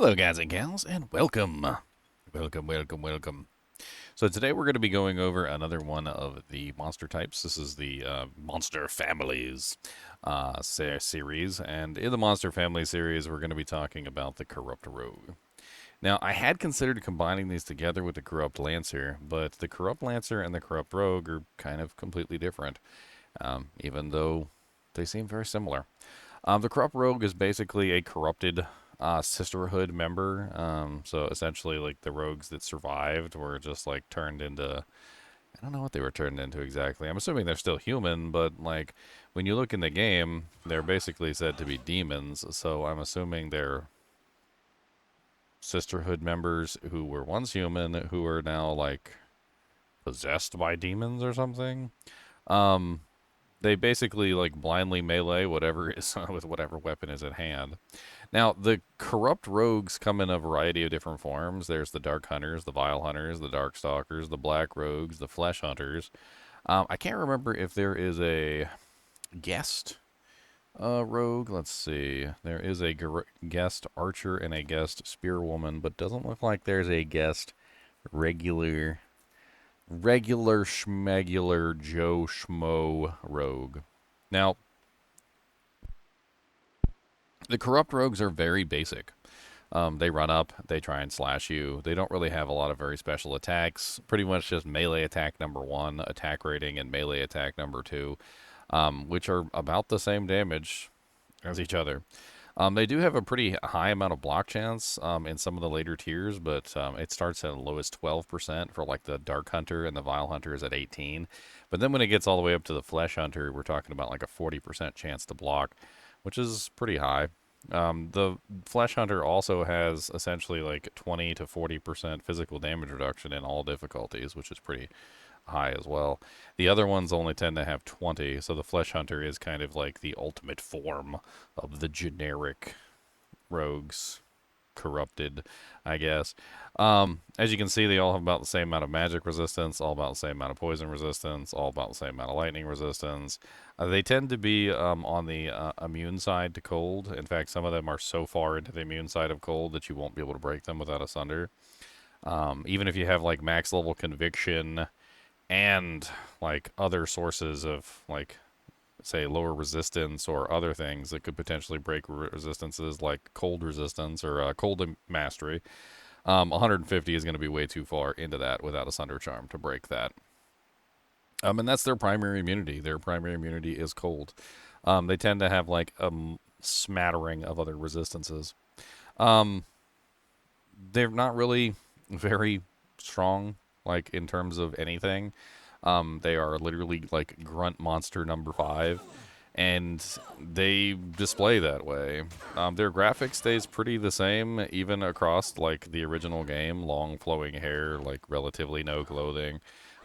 Hello, guys and gals, and welcome. Welcome. So today we're going to be going over another one of the monster types. This is the Monster Families series, and in the Monster Family series, we're going to be talking about the Corrupt Rogue. Now, I had considered combining these together with the Corrupt Lancer, but the Corrupt Lancer and the Corrupt Rogue are kind of completely different, even though they seem very similar. The Corrupt Rogue is basically a corrupted Sisterhood member. So essentially, like the rogues that survived were just like turned into. I don't know what they were turned into exactly. I'm assuming they're still human, but like when you look in the game, they're basically said to be demons. So I'm assuming they're Sisterhood members who were once human who are now like possessed by demons or something. Um, they basically like blindly melee whatever is with whatever weapon is at hand. Now, the corrupt rogues come in a variety of different forms. There's the Dark Hunters, the Vile Hunters, the Dark Stalkers, the Black Rogues, the Flesh Hunters. I can't remember if there is a guest rogue. Let's see. There is a guest archer and a guest spearwoman, but doesn't look like there's a guest regular schmegular Joe Schmo rogue. Now, the corrupt rogues are very basic. They run up, they try and slash you. They don't really have a lot of very special attacks. Pretty much just melee attack number 1, attack rating, and melee attack number 2, which are about the same damage as each other. They do have a pretty high amount of block chance in some of the later tiers, but it starts at the lowest 12% for like the Dark Hunter, and the Vile Hunter is at 18. But then when it gets all the way up to the Flesh Hunter, we're talking about like a 40% chance to block, which is pretty high. The Flesh Hunter also has essentially like 20 to 40% physical damage reduction in all difficulties, which is pretty high as well. The other ones only tend to have 20, so the Flesh Hunter is kind of like the ultimate form of the generic rogues corrupted, I guess. As you can see, they all have about the same amount of magic resistance, all about the same amount of poison resistance, all about the same amount of lightning resistance. They tend to be on the immune side to cold. In fact, some of them are so far into the immune side of cold that you won't be able to break them without a sunder. Even if you have like max level conviction and like other sources of like say lower resistance or other things that could potentially break resistances like cold resistance or cold mastery, 150 is going to be way too far into that without a Sunder Charm to break that. And that's their primary immunity. Their primary immunity is cold. They tend to have like a smattering of other resistances. Um, they're not really very strong, like in terms of anything. They are literally like grunt monster number 5, and they display that way. Their graphic stays pretty the same, even across like the original game. Long flowing hair, like relatively no clothing,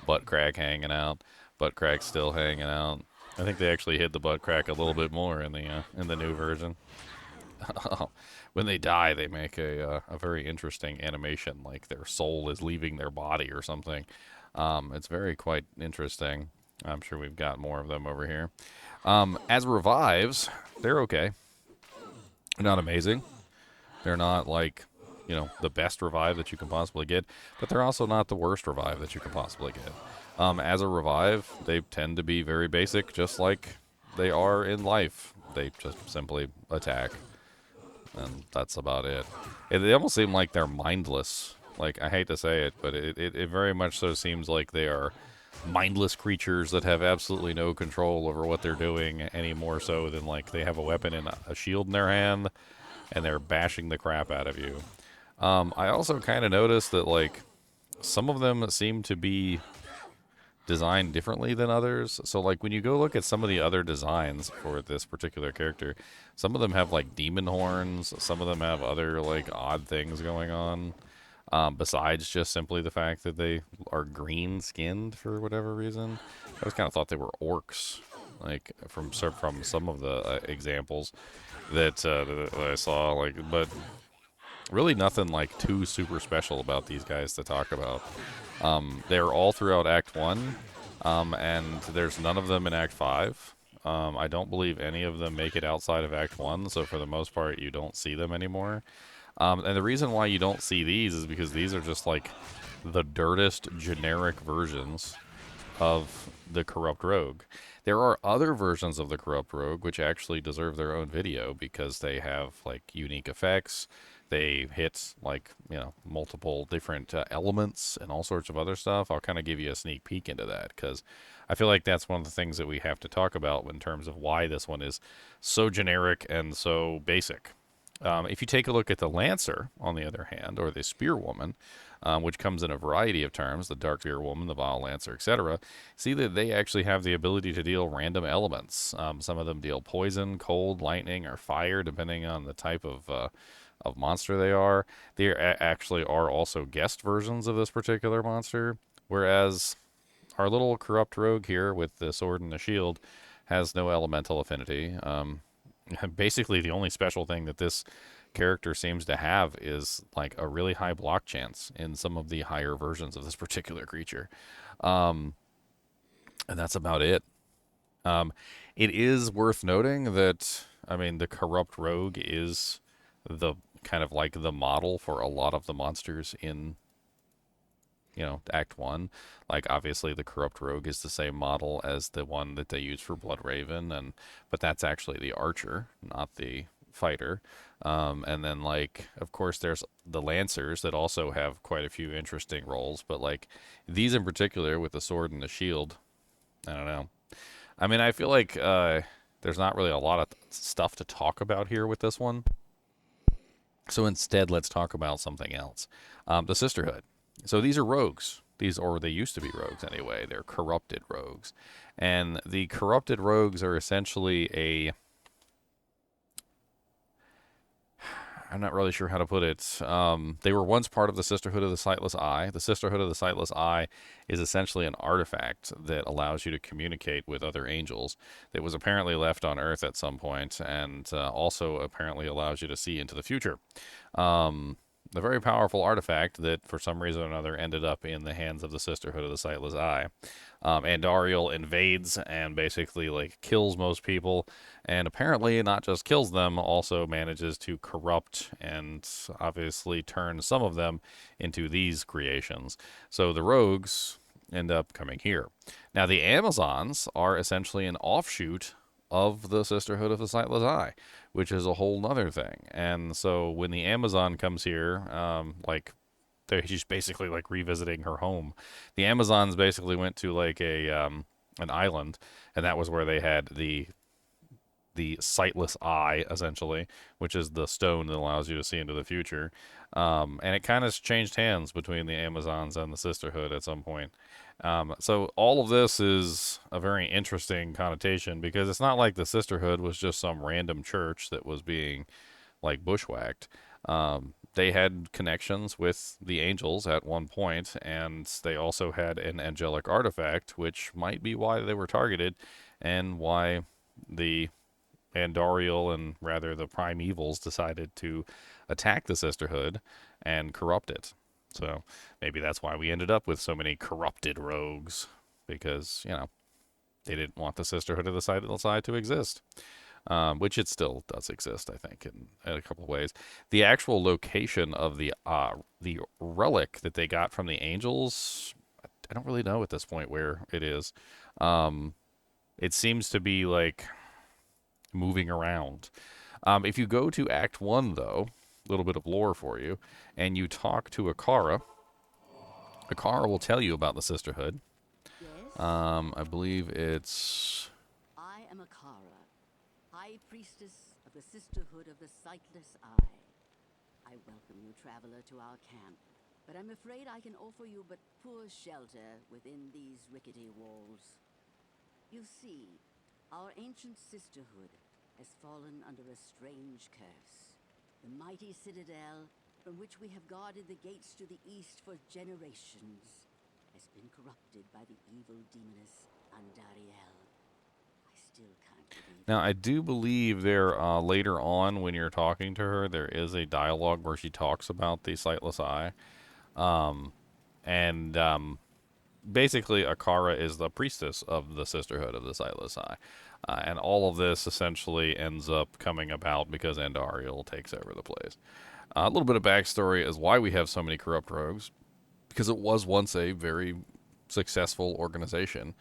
butt crack hanging out, butt crack still hanging out. I think they actually hid the butt crack a little bit more in the new version. When they die, they make a very interesting animation, like their soul is leaving their body or something. It's very quite interesting. I'm sure we've got more of them over here. As revives, they're okay. They're not amazing. They're not like, the best revive that you can possibly get, but they're also not the worst revive that you can possibly get. As a revive, they tend to be very basic, just like they are in life. They just simply attack, and that's about it. They almost seem like they're mindless. Like, I hate to say it, but it very much so seems like they are mindless creatures that have absolutely no control over what they're doing any more so than, like, they have a weapon and a shield in their hand, and they're bashing the crap out of you. I also kind of noticed that, like, some of them seem to be designed differently than others. So, like, when you go look at some of the other designs for this particular character, some of them have, like, demon horns. Some of them have other, like, odd things going on. Besides just simply the fact that they are green-skinned for whatever reason. I always kind of thought they were orcs, like, from some of the examples that I saw. Like, but really nothing, like, too super special about these guys to talk about. They're all throughout Act 1, and there's none of them in Act 5. I don't believe any of them make it outside of Act 1, so for the most part, you don't see them anymore. And the reason why you don't see these is because these are just like the dirtest generic versions of the corrupt rogue. There are other versions of the corrupt rogue which actually deserve their own video because they have like unique effects. They hit like, multiple different elements and all sorts of other stuff. I'll kind of give you a sneak peek into that because I feel like that's one of the things that we have to talk about in terms of why this one is so generic and so basic. If you take a look at the Lancer, on the other hand, or the Spearwoman, which comes in a variety of terms, the Dark Spearwoman, the Vile Lancer, etc., see that they actually have the ability to deal random elements. Some of them deal poison, cold, lightning, or fire, depending on the type of monster they are. Actually are also guest versions of this particular monster, whereas our little corrupt rogue here with the sword and the shield has no elemental affinity. Basically, the only special thing that this character seems to have is like a really high block chance in some of the higher versions of this particular creature. Um, and that's about it. Um, it is worth noting that, I mean, the corrupt rogue is the kind of like the model for a lot of the monsters in Act 1. Like, obviously, the Corrupt Rogue is the same model as the one that they use for Blood Raven, but that's actually the archer, not the fighter. And then, like, of course, there's the Lancers that also have quite a few interesting roles, but, like, these in particular with the sword and the shield, I don't know. I mean, I feel like there's not really a lot of stuff to talk about here with this one. So instead, let's talk about something else. The Sisterhood. So these are rogues. Or they used to be rogues anyway. They're corrupted rogues. And the corrupted rogues are essentially I'm not really sure how to put it. They were once part of the Sisterhood of the Sightless Eye. The Sisterhood of the Sightless Eye is essentially an artifact that allows you to communicate with other angels that was apparently left on Earth at some point and also apparently allows you to see into the future. A very powerful artifact that, for some reason or another, ended up in the hands of the Sisterhood of the Sightless Eye. Andariel invades and basically like kills most people, and apparently not just kills them, also manages to corrupt and obviously turn some of them into these creations. So the rogues end up coming here. Now the Amazons are essentially an offshoot of the Sisterhood of the Sightless Eye, which is a whole nother thing. And so when the Amazon comes here, she's basically like revisiting her home. The Amazons basically went to like an island, and that was where they had the sightless eye, essentially, which is the stone that allows you to see into the future. And it kind of changed hands between the Amazons and the Sisterhood at some point. So all of this is a very interesting connotation because it's not like the Sisterhood was just some random church that was being like bushwhacked. They had connections with the angels at one point, and they also had an angelic artifact, which might be why they were targeted and why the Andariel and rather the Primevals decided to attack the Sisterhood and corrupt it. So maybe that's why we ended up with so many corrupted rogues, because, they didn't want the Sisterhood of the Sightless Eye to exist. Which it still does exist, I think, in a couple of ways. The actual location of the relic that they got from the angels, I don't really know at this point where it is. It seems to be like moving around. If you go to Act 1, though, a little bit of lore for you, and you talk to Akara will tell you about the Sisterhood. Yes? I believe it's... I am Akara, High Priestess of the Sisterhood of the Sightless Eye. I welcome you, traveler, to our camp, but I'm afraid I can offer you but poor shelter within these rickety walls. You see, our ancient sisterhood has fallen under a strange curse. The mighty citadel, from which we have guarded the gates to the east for generations, has been corrupted by the evil demoness Andariel. I still can't believe Now, it. I do believe there, later on when you're talking to her, there is a dialogue where she talks about the Sightless Eye. And basically, Akara is the priestess of the Sisterhood of the Sightless Eye. And all of this essentially ends up coming about because Andariel takes over the place. A little bit of backstory as why we have so many corrupt rogues, because it was once a very successful organization.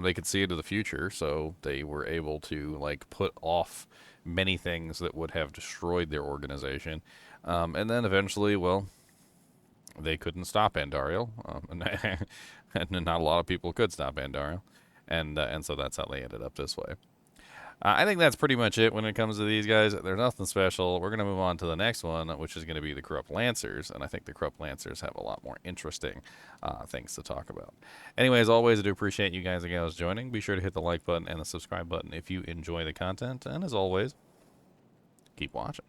They could see into the future, so they were able to like put off many things that would have destroyed their organization. And then eventually, well, they couldn't stop Andariel, and not a lot of people could stop Andariel, and so that's how they ended up this way. I think that's pretty much it when it comes to these guys. There's nothing special. We're going to move on to the next one, which is going to be the Corrupt Lancers. And I think the Corrupt Lancers have a lot more interesting things to talk about. Anyway, as always, I do appreciate you guys and gals joining. Be sure to hit the like button and the subscribe button if you enjoy the content. And as always, keep watching.